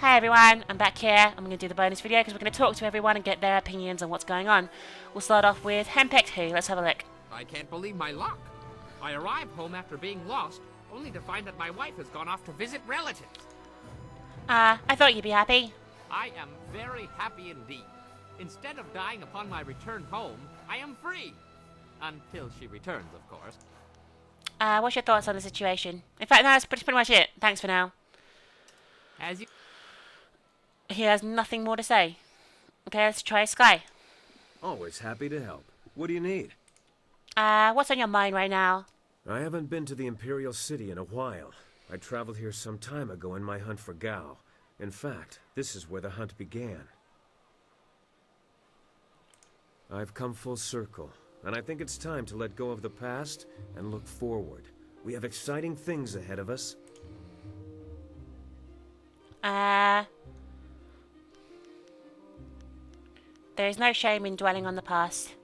Hey everyone, I'm back here. I'm going to do the bonus video because we're going to talk to everyone and get their opinions on what's going on. We'll start off with Henpecked Who. Let's have a look. I can't believe my luck. I arrived home after being lost, only to find that my wife has gone off to visit relatives. I thought you'd be happy. I am very happy indeed. Instead of dying upon my return home, I am free. Until she returns, of course. What's your thoughts on the situation? In fact, no, that's pretty much it. Thanks for now. As you... He has nothing more to say. Okay, let's try Sky. Always happy to help. What do you need? What's on your mind right now? I haven't been to the Imperial City in a while. I traveled here some time ago in my hunt for Gao. In fact, this is where the hunt began. I've come full circle, and I think it's time to let go of the past and look forward. We have exciting things ahead of us. There is no shame in dwelling on the past.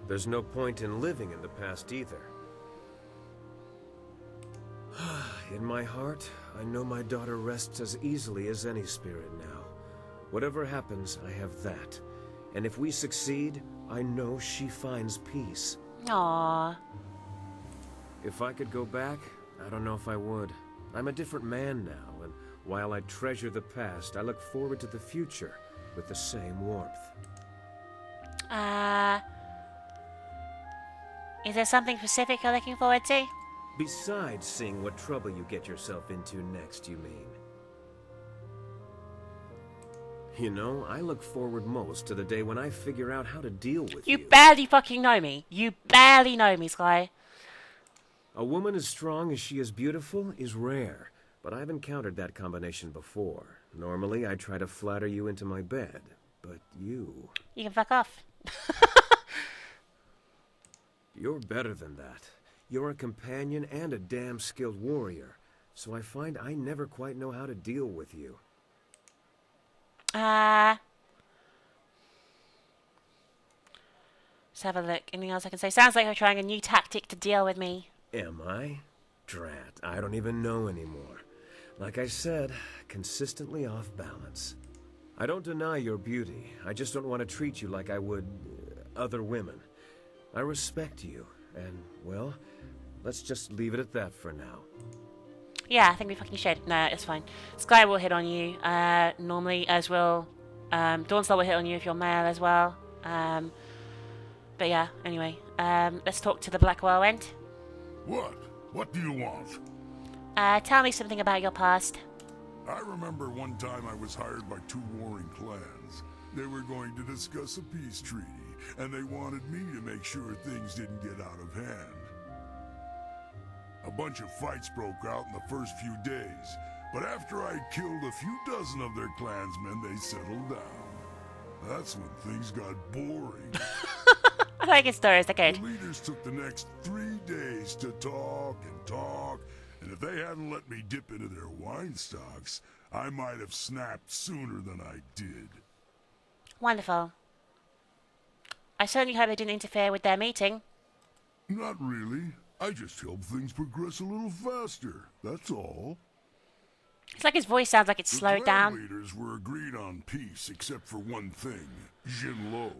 There's no point in living in the past either. In my heart, I know my daughter rests as easily as any spirit now. Whatever happens, I have that. And if we succeed, I know she finds peace. Aww. If I could go back, I don't know if I would. I'm a different man now, and while I treasure the past, I look forward to the future with the same warmth. Is there something specific you're looking forward to? Besides seeing what trouble you get yourself into next, you mean? You know, I look forward most to the day when I figure out how to deal with you. You barely fucking know me. You barely know me, Sky. A woman as strong as she is beautiful is rare, but I've encountered that combination before. Normally, I try to flatter you into my bed, but you... You can fuck off. You're better than that. You're a companion and a damn skilled warrior, so I find I never quite know how to deal with you. Let's have a look. Anything else I can say? Sounds like you're trying a new tactic to deal with me. Am I? Drat, I don't even know anymore. Like I said, consistently off balance. I don't deny your beauty. I just don't want to treat you like I would other women. I respect you, and, well, let's just leave it at that for now. Yeah, I think we fucking should. No, it's fine. Sky will hit on you, normally, as will, Dawnstar will hit on you if you're male as well. But yeah, anyway, let's talk to the Black Whirlwind. What? What do you want? Tell me something about your past. I remember one time I was hired by two warring clans. They were going to discuss a peace treaty, and they wanted me to make sure things didn't get out of hand. A bunch of fights broke out in the first few days, but after I'd killed a few dozen of their clansmen, they settled down. That's when things got boring. I like his stories, okay. The leaders took the next 3 days to talk and talk, and if they hadn't let me dip into their wine stocks, I might have snapped sooner than I did. Wonderful. I certainly hope they didn't interfere with their meeting. Not really. I just hope things progress a little faster, that's all. It's like his voice sounds like it's slowed The down. clan leaders were agreed on peace, except for one thing. Jinlo,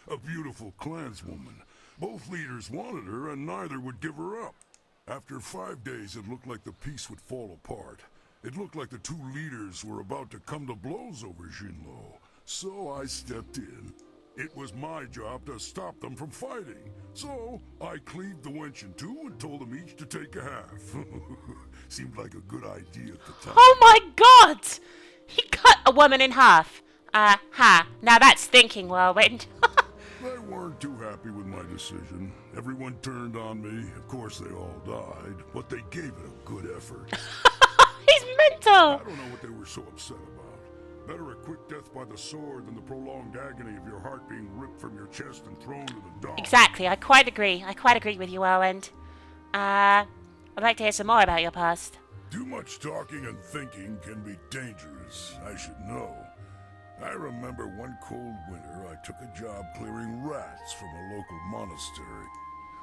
a beautiful clanswoman. Both leaders wanted her, and neither would give her up. After 5 days, it looked like the peace would fall apart. It looked like the two leaders were about to come to blows over Jinlo. So I stepped in. It was my job to stop them from fighting. So I cleaved the wench in two and told them each to take a half. Seemed like a good idea at the time. Oh my god! He cut a woman in half. Now that's thinking, Whirlwind. They weren't too happy with my decision. Everyone turned on me. Of course they all died, but they gave it a good effort. He's mental! I don't know what they were so upset about. Better a quick death by the sword than the prolonged agony of your heart being ripped from your chest and thrown to the dogs. Exactly, I quite agree. I quite agree with you, Whirlwind. I'd like to hear some more about your past. Too much talking and thinking can be dangerous, I should know. I remember one cold winter I took a job clearing rats from a local monastery.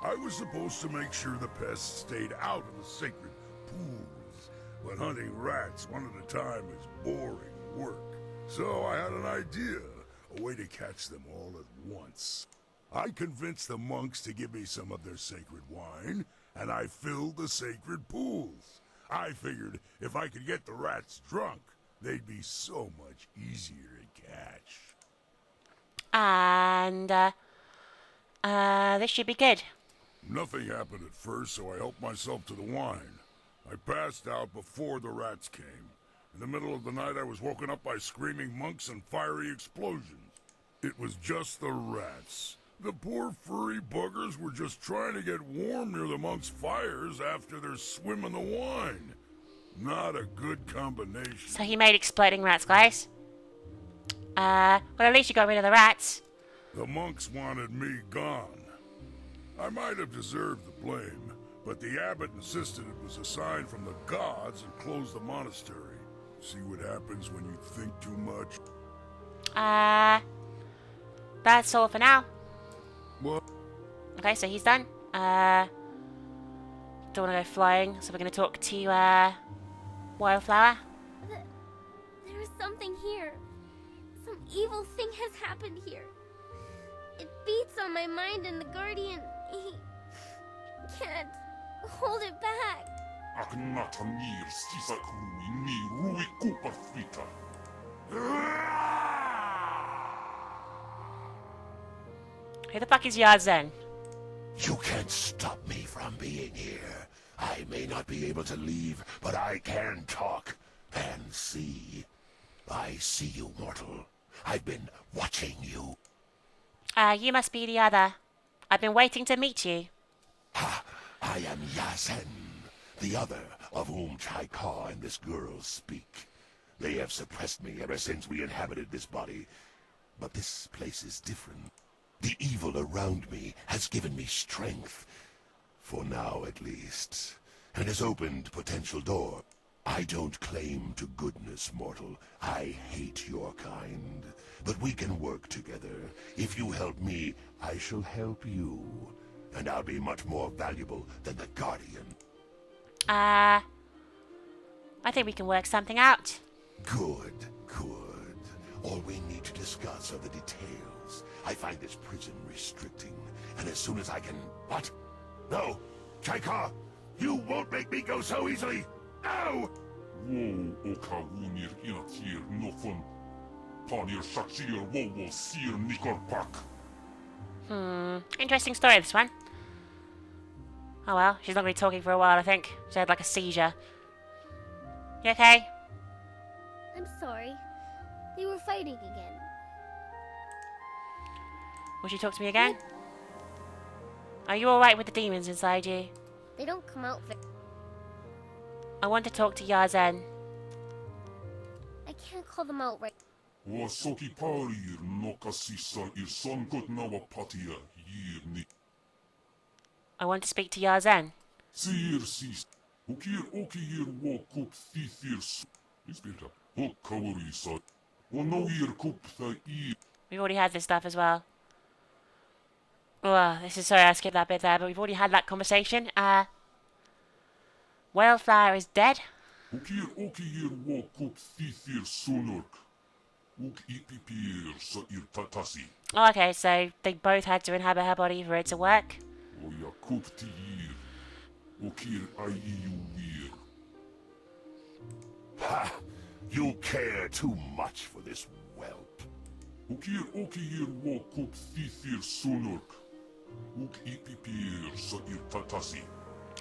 I was supposed to make sure the pests stayed out of the sacred pools, but hunting rats one at a time is boring work. So I had an idea, a way to catch them all at once. I convinced the monks to give me some of their sacred wine, and I filled the sacred pools. I figured if I could get the rats drunk, they'd be so much easier to catch. And, this should be good. Nothing happened at first, so I helped myself to the wine. I passed out before the rats came. In the middle of the night, I was woken up by screaming monks and fiery explosions. It was just the rats. The poor furry buggers were just trying to get warm near the monks' fires after their swim in the wine. Not a good combination. So he made exploding rats, guys. Well, at least you got rid of the rats. The monks wanted me gone. I might have deserved the blame, but the abbot insisted it was a sign from the gods and closed the monastery. See what happens when you think too much? That's all for now. What? Okay, so he's done. Don't want to go flying, so we're going to talk to, Wildflower. There is something here. Some evil thing has happened here. It beats on my mind, and the Guardian, he can't hold it back. Who the fuck is Yazen? You can't stop me from being here. I may not be able to leave, but I can talk and see. I see you, mortal. I've been watching you. You must be the other. I've been waiting to meet you. I am Yazen, the other of whom Chaika and this girl speak. They have suppressed me ever since we inhabited this body. But this place is different. The evil around me has given me strength. For now, at least. And has opened potential door. I don't claim to goodness, mortal. I hate your kind. But we can work together. If you help me, I shall help you. And I'll be much more valuable than the Guardian. I think we can work something out. Good, good. All we need to discuss are the details. I find this prison restricting, and as soon as I can... What? No! Chaika! You won't make me go so easily! No! Interesting story, this one. Oh well, she's not going to be talking for a while, I think. She had like a seizure. You okay? I'm sorry. They were fighting again. Will she talk to me again? Are you alright with the demons inside you? They don't come out very... I want to talk to Yazen. I can't call them out right... I want to speak to Yazen. We've already had this stuff as well. Oh, this is sorry I skipped that bit there, but we've already had that conversation. Wildflower is dead. Oh, okay, so they both had to inhabit her body for it to work. Ha! You care too much for this whelp.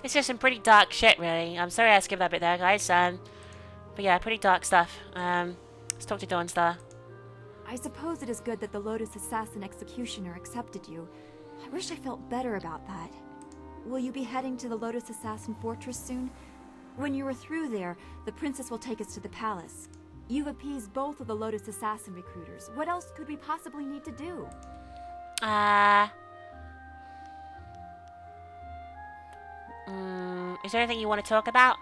It's just some pretty dark shit, really. I'm sorry I skipped that bit there, guys. But yeah, pretty dark stuff. Let's talk to Dawnstar. I suppose it is good that the Lotus Assassin Executioner accepted you. I wish I felt better about that. Will you be heading to the Lotus Assassin Fortress soon? When you are through there, the princess will take us to the palace. You've appeased both of the Lotus Assassin recruiters. What else could we possibly need to do? Is there anything you want to talk about?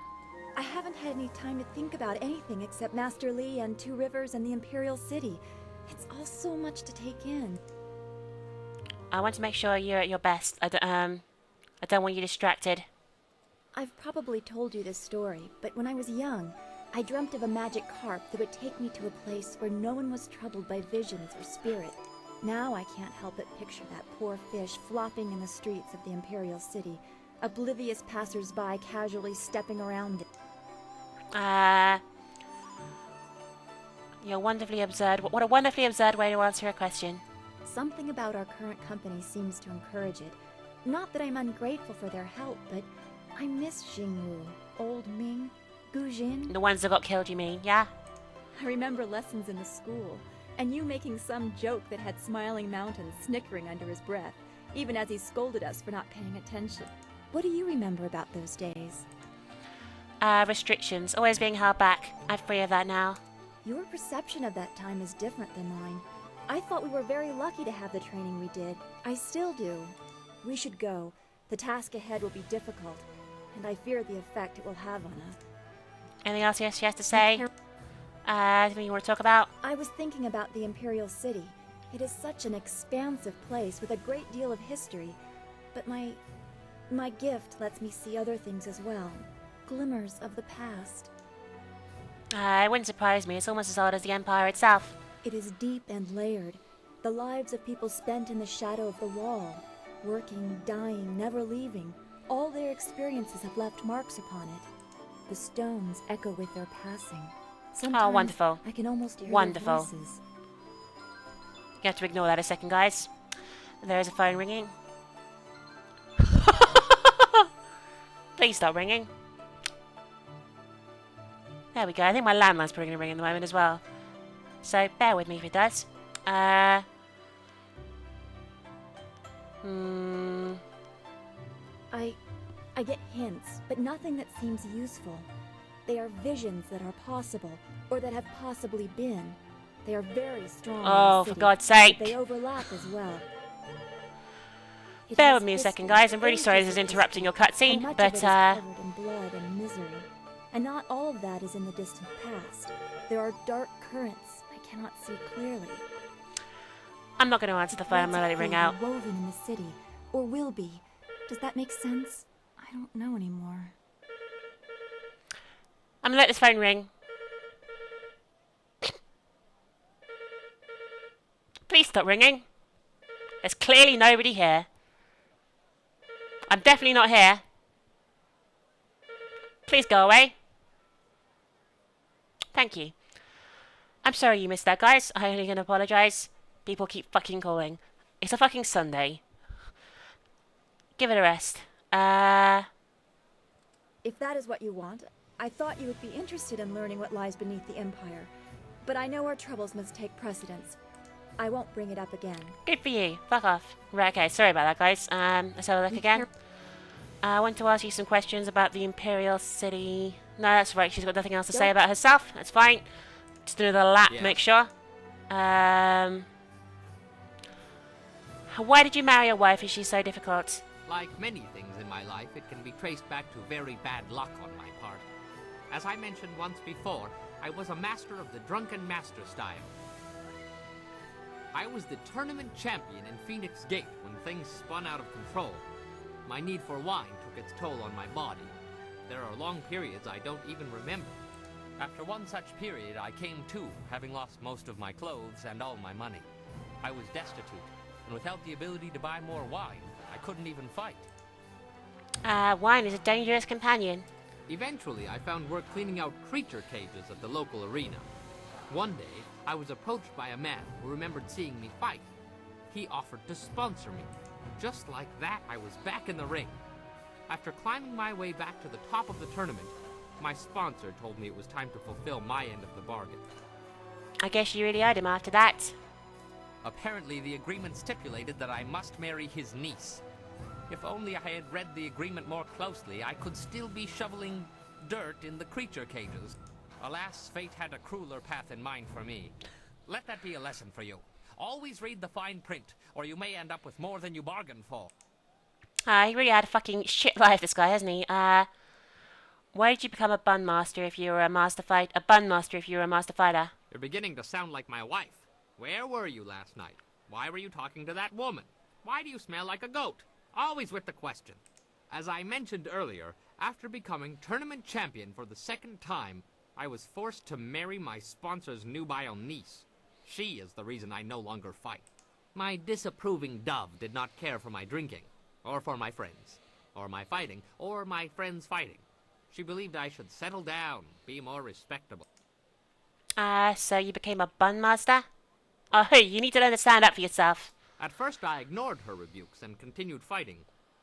I haven't had any time to think about anything except Master Li and Two Rivers and the Imperial City. It's all so much to take in. I want to make sure you're at your best. I don't want you distracted. I've probably told you this story, but when I was young, I dreamt of a magic carp that would take me to a place where no one was troubled by visions or spirit. Now I can't help but picture that poor fish flopping in the streets of the Imperial City, oblivious passers-by casually stepping around it. You're wonderfully absurd. What a wonderfully absurd way to answer a question. Something about our current company seems to encourage it. Not that I'm ungrateful for their help, but I miss Xingwu, Old Ming, Gu Jin. The ones that got killed, you mean? Yeah? I remember lessons in the school, and you making some joke that had Smiling Mountain snickering under his breath, even as he scolded us for not paying attention. What do you remember about those days? Restrictions. Always being held back. I'm free of that now. Your perception of that time is different than mine. I thought we were very lucky to have the training we did. I still do. We should go. The task ahead will be difficult, and I fear the effect it will have on us. Anything else she has to say? Anything you want to talk about? I was thinking about the Imperial City. It is such an expansive place with a great deal of history, but my gift lets me see other things as well. Glimmers of the past. It wouldn't surprise me. It's almost as old as the Empire itself. It is deep and layered. The lives of people spent in the shadow of the wall. Working, dying, never leaving. All their experiences have left marks upon it. The stones echo with their passing. Sometimes wonderful. I can almost hear Wonderful. their voices. You have to ignore that a second, guys. There is a phone ringing. Please stop ringing. There we go. I think my landline's probably going to ring in the moment as well. So, bear with me if it does. I get hints, but nothing that seems useful. They are visions that are possible, or that have possibly been. They are very strong. Oh, in the for city, God's sake. but they overlap as well. It Bear has with me a second, whispers, guys. I'm really sorry this is ages of interrupting your history, and cutscene, much but, of it is covered in blood and misery. And not all of that is in the distant past. There are dark currents I cannot see clearly. I'm not going to answer the phone. I'm going to let it ring out. Woven in the city, or will be. Does that make sense? I don't know anymore. I'm going to let this phone ring. Please stop ringing. There's clearly nobody here. I'm definitely not here. Please go away. Thank you. I'm sorry you missed that, guys. I'm only going to apologise. People keep fucking calling. It's a fucking Sunday. Give it a rest. If that is what you want, I thought you would be interested in learning what lies beneath the Empire. But I know our troubles must take precedence. I won't bring it up again. Good for you. Fuck off. Right, okay, sorry about that, guys. Let's have a look again. I want to ask you some questions about the Imperial City. No, that's right. She's got nothing else to say about herself. That's fine. Just another lap, Yes. make sure. Why did you marry a wife? Is she so difficult? Like many things in my life, it can be traced back to very bad luck on my part. As I mentioned once before, I was a master of the drunken master style. I was the tournament champion in Phoenix Gate when things spun out of control. My need for wine took its toll on my body. There are long periods I don't even remember. After one such period, I came to, having lost most of my clothes and all my money. I was destitute, and without the ability to buy more wine, I couldn't even fight. Wine is a dangerous companion. Eventually, I found work cleaning out creature cages at the local arena. One day, I was approached by a man who remembered seeing me fight. He offered to sponsor me. Just like that, I was back in the ring. After climbing my way back to the top of the tournament, my sponsor told me it was time to fulfill my end of the bargain. I guess you really owed him after that. Apparently, the agreement stipulated that I must marry his niece. If only I had read the agreement more closely, I could still be shoveling dirt in the creature cages. Alas, fate had a crueler path in mind for me. Let that be a lesson for you. Always read the fine print, or you may end up with more than you bargained for. He really had a fucking shit life, this guy, hasn't he? Why did you become a bun master if you were a master fighter? A bun master if you were a master fighter? You're beginning to sound like my wife. Where were you last night? Why were you talking to that woman? Why do you smell like a goat? Always with the question. As I mentioned earlier, after becoming tournament champion for the second time, I was forced to marry my sponsor's nubile niece. She is the reason I no longer fight. My disapproving dove did not care for my drinking, or for my friends, or my fighting, or my friends fighting. She believed I should settle down, be more respectable. So you became a bun master? Oh, you need to learn to stand up for yourself. At first I ignored her rebukes and continued fighting,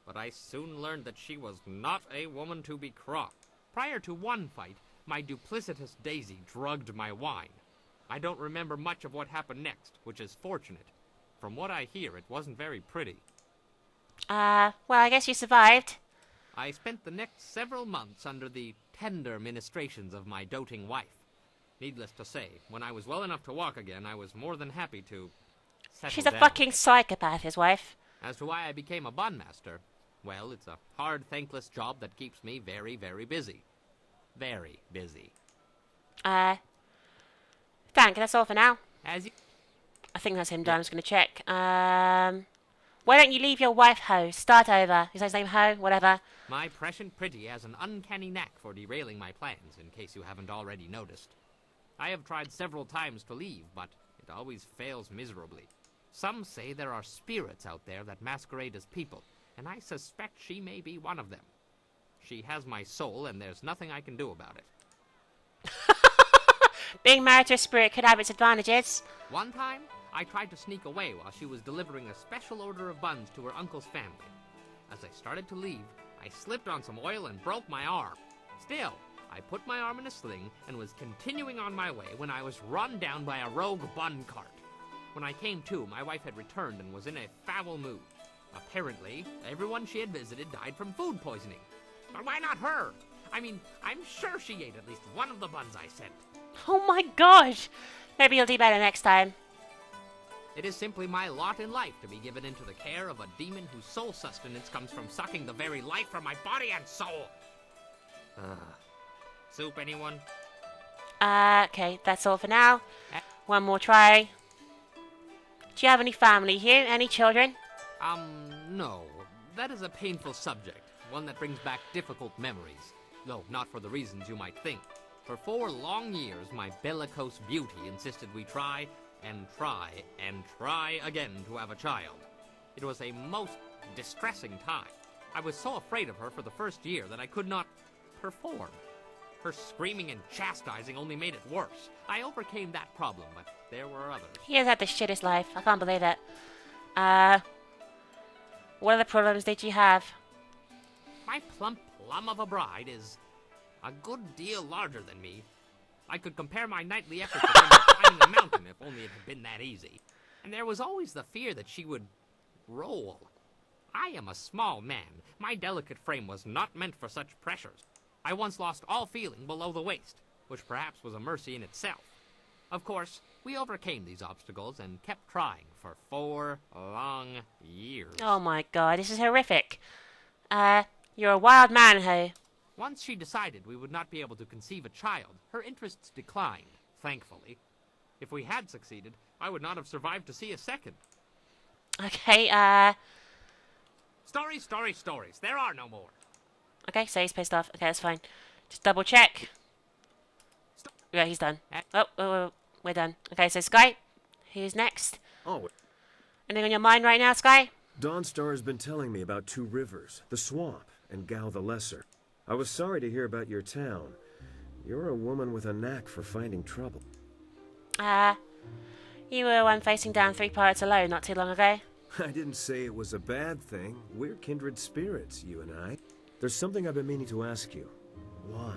but I soon learned that she was not a woman to be crossed. Prior to one fight, my duplicitous Daisy drugged my wine. I don't remember much of what happened next, which is fortunate. From what I hear, it wasn't very pretty. Well, I guess you survived. I spent the next several months under the tender ministrations of my doting wife. Needless to say, when I was well enough to walk again, I was more than happy to settle She's a down. fucking psychopath, his wife. As to why I became a bun master, well, it's a hard, thankless job that keeps me very, very busy. Very busy. Thank, that's all for now. As you... I think that's him done. I'm just going to check. Why don't you leave your wife, Ho? Start over. Is his name Ho? Whatever. My prescient pretty has an uncanny knack for derailing my plans, in case you haven't already noticed. I have tried several times to leave, but it always fails miserably. Some say there are spirits out there that masquerade as people, and I suspect she may be one of them. She has my soul, and there's nothing I can do about it. Being married to a spirit could have its advantages. One time, I tried to sneak away while she was delivering a special order of buns to her uncle's family. As I started to leave, I slipped on some oil and broke my arm. Still, I put my arm in a sling and was continuing on my way when I was run down by a rogue bun cart. When I came to, my wife had returned and was in a foul mood. Apparently, everyone she had visited died from food poisoning. But why not her? I mean, I'm sure she ate at least one of the buns I sent. Oh my gosh. Maybe you'll do better next time. It is simply my lot in life to be given into the care of a demon whose sole sustenance comes from sucking the very life from my body and soul. Soup, anyone? Okay, that's all for now. One more try. Do you have any family here? Any children? No. That is a painful subject, one that brings back difficult memories. Though not for the reasons you might think. For 4 long years, my bellicose beauty insisted we try and try and try again to have a child. It was a most distressing time. I was so afraid of her for the first year that I could not perform. Her screaming and chastising only made it worse. I overcame that problem, but there were others. He has had the shittest life. I can't believe it. What other problems did you have? My plump plum of a bride is a good deal larger than me. I could compare my nightly efforts with him to climbing a mountain if only it had been that easy. And there was always the fear that she would roll. I am a small man. My delicate frame was not meant for such pressures. I once lost all feeling below the waist, which perhaps was a mercy in itself. Of course, we overcame these obstacles and kept trying for 4 long years. Oh my god, this is horrific. You're a wild man, Ho. Once she decided we would not be able to conceive a child, her interests declined, thankfully. If we had succeeded, I would not have survived to see a second. Okay, Stories, stories, stories. There are no more. Okay, so he's pissed off. Okay, that's fine. Just double check. Yeah, he's done. Oh, we're done. Okay, so Sky, who's next? Oh, Anything on your mind right now, Sky? Dawnstar has been telling me about 2 rivers, the swamp, and Gal the Lesser. I was sorry to hear about your town. You're a woman with a knack for finding trouble. You were one facing down 3 pirates alone not too long ago. I didn't say it was a bad thing. We're kindred spirits, you and I. There's something I've been meaning to ask you. Why?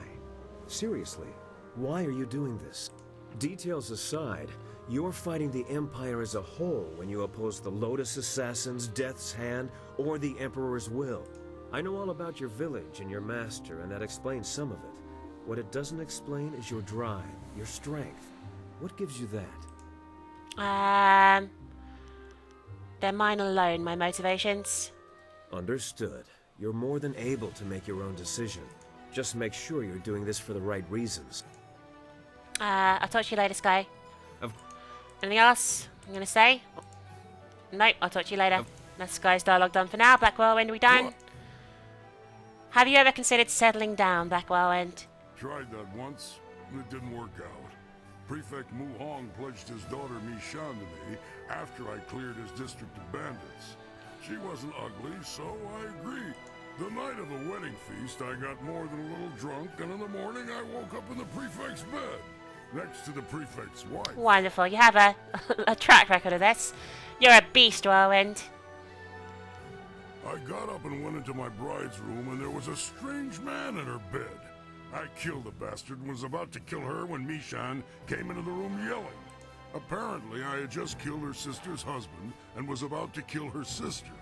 Seriously, why are you doing this? Details aside, you're fighting the Empire as a whole when you oppose the Lotus Assassins, Death's Hand, or the Emperor's will. I know all about your village and your master, and that explains some of it. What it doesn't explain is your drive, your strength. What gives you that? They're mine alone, my motivations. Understood. You're more than able to make your own decision. Just make sure you're doing this for the right reasons. I'll talk to you later, Sky. Anything else I'm gonna say? Nope, I'll talk to you later. That's Sky's dialogue done for now. Black Whirlwind, are we done? What? Have you ever considered settling down, Black Whirlwind? Tried that once. it didn't work out. Prefect Mu Hong pledged his daughter Mi-Shan to me after I cleared his district of bandits. She wasn't ugly, so I agreed. The night of the wedding feast, I got more than a little drunk, and in the morning I woke up in the prefect's bed, next to the prefect's wife. Wonderful. You have a, a track record of this. You're a beast, Whirlwind. I got up and went into my bride's room, and there was a strange man in her bed. I killed the bastard and was about to kill her when Mi-Shan came into the room yelling. Apparently, I had just killed her sister's husband and was about to kill her sister.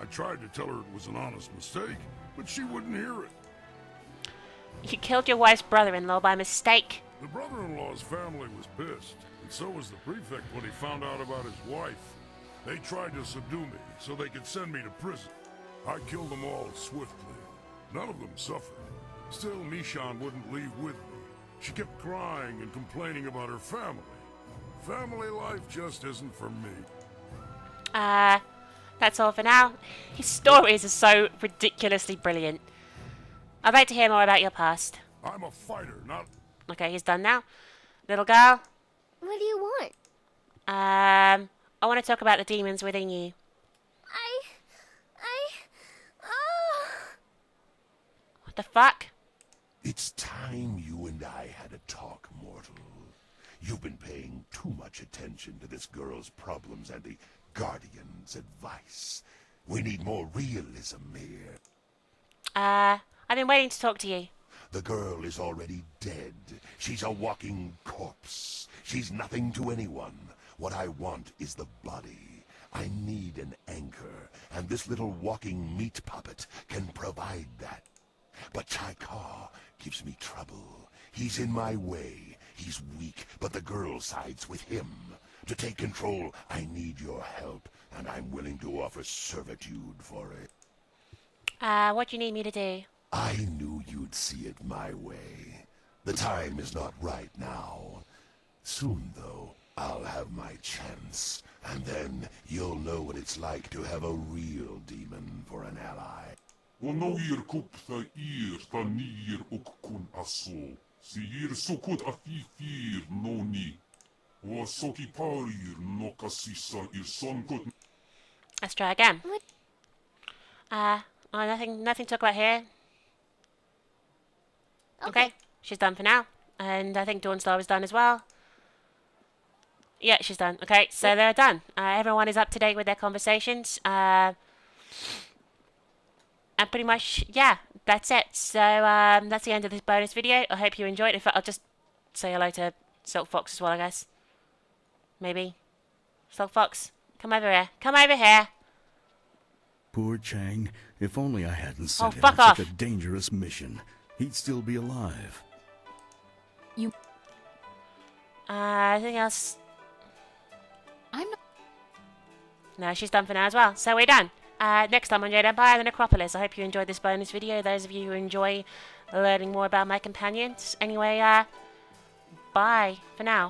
I tried to tell her it was an honest mistake, but she wouldn't hear it. You killed your wife's brother-in-law by mistake. The brother-in-law's family was pissed, and so was the prefect when he found out about his wife. They tried to subdue me so they could send me to prison. I killed them all swiftly. None of them suffered. Still, Mi-Shan wouldn't leave with me. She kept crying and complaining about her family. Family life just isn't for me. That's all for now. His stories are so ridiculously brilliant. I'd like to hear more about your past. I'm a fighter, not... Okay, he's done now. Little girl. What do you want? I want to talk about the demons within you. Oh! What the fuck? It's time you and I had a talk, mortal. You've been paying too much attention to this girl's problems and the Guardian's advice. We need more realism here. I've been waiting to talk to you. The girl is already dead. She's a walking corpse. She's nothing to anyone. What I want is the body. I need an anchor, and this little walking meat puppet can provide that. But Chaikar gives me trouble. He's in my way. He's weak, but the girl sides with him. To take control, I need your help, and I'm willing to offer servitude for it. What do you need me to do? I knew you'd see it my way. The time is not right now. Soon, though, I'll have my chance, and then you'll know what it's like to have a real demon for an ally. ونوير كبث إير تنير أككن أسو سيير سكوت أفيفير نوني وسوكي بارير نوكاسيسا إير سونكوت. Let's try again. Nothing to talk about here. Okay, she's done for now. And I think Dawnstar was done as well. Yeah, she's done. Okay, so they're done. Everyone is up to date with their conversations. And pretty much, yeah, that's it. So, that's the end of this bonus video. I hope you enjoyed. In fact, I'll just say hello to Silk Fox as well, I guess. Maybe. Silk Fox, come over here. Come over here. Poor Chang. If only I hadn't Oh, sent him fuck on off. such a dangerous mission. He'd still be alive. Anything else? I'm not. No, she's done for now as well. So we're done. Next time on Jade Empire, the Necropolis. I hope you enjoyed this bonus video. Those of you who enjoy learning more about my companions. Anyway, bye for now.